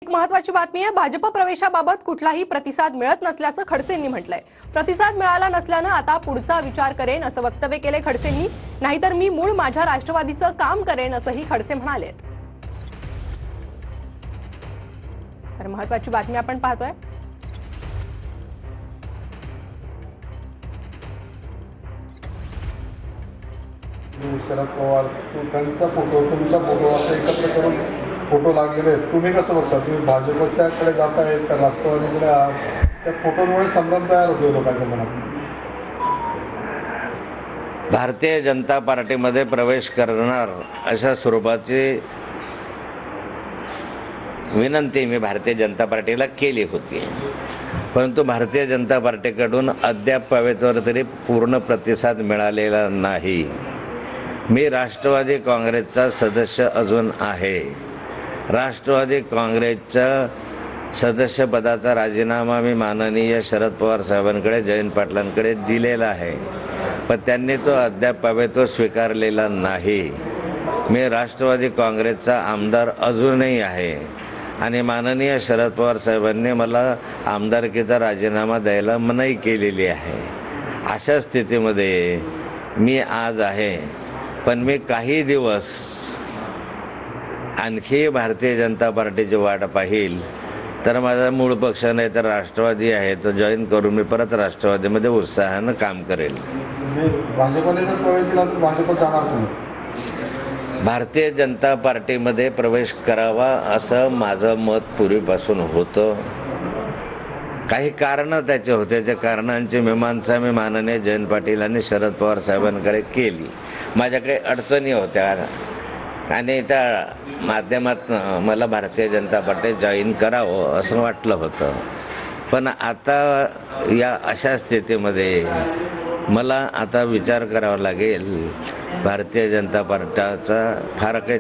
एक महत्त्वाची बातमी आहे। भाजप प्रवेशाबाबत कुठलाही प्रतिसाद मिळत नसल्याचं खडसेंनी म्हटलंय। प्रतिसाद मिळाला नसल्यानं आता पुढचा विचार करेन असं वक्तव्य केले खडसेंनी। नाहीतर मी मूळ माझ्या राष्ट्रवादीचं काम करेन असंही खडसे म्हणाले। तर महत्त्वाची बातमी आपण पाहतोय। शरद पवार त्यांचा फोटो तुमचा फोटो असं एकत्र करून फोटो लागलेले आहेत। तुम्ही कसं बघता? तुम्ही भाजपच्याकडे जाताय का राष्ट्रवादीकडे आहात? त्या फोटोमुळे संभ्रम तयार होतो लोकांच्या मनात। भारतीय जनता पार्टीमध्ये प्रवेश करणार अशा स्वरूपाची विनंती मी भारतीय जनता पार्टीला केली होती, परंतु भारतीय जनता पार्टीकडून अद्याप तरी पूर्ण प्रतिसाद मिळालेला नाही। मी राष्ट्रवादी काँग्रेसचा सदस्य अजून आहे। राष्ट्रवादी काँग्रेसच्या सदस्यपदाचा राजीनामा मी माननीय शरद पवार साहेबांकडे, जयंत पाटलांकडे दिलेला आहे, पण त्यांनी तो अद्याप स्वीकारलेला नाही। मी राष्ट्रवादी काँग्रेसचा आमदार अजूनही आहे आणि माननीय शरद पवार साहेबांनी मला आमदारकीचा राजीनामा द्यायला मनाई केलेली आहे। अशा स्थितीमध्ये मी आज आहे, पण मी काही दिवस आणखी भारतीय जनता पार्टीची वाट पाहिल, तर माझा मूळ पक्ष नाही तर राष्ट्रवादी आहे तो जॉईन करून मी परत राष्ट्रवादीमध्ये उत्साहानं काम करेल। भाजपने जर प्रवेश केला तर भाजप जाणार नाही? भारतीय जनता पार्टीमध्ये प्रवेश करावा असं माझं मत पूर्वीपासून होतं। काही कारणं त्याचे होते, त्या कारणांची मीमांसा मी माननीय जयंत पाटील आणि शरद पवार साहेबांकडे केली। माझ्या काही अडचणी होत्या आणि त्या माध्यमातून मला भारतीय जनता पार्टी जॉईन करावं असं वाटलं होतं, पण आता या अशा स्थितीमध्ये मला आता विचार करावा लागेल। भारतीय जनता पार्टीचा फार काही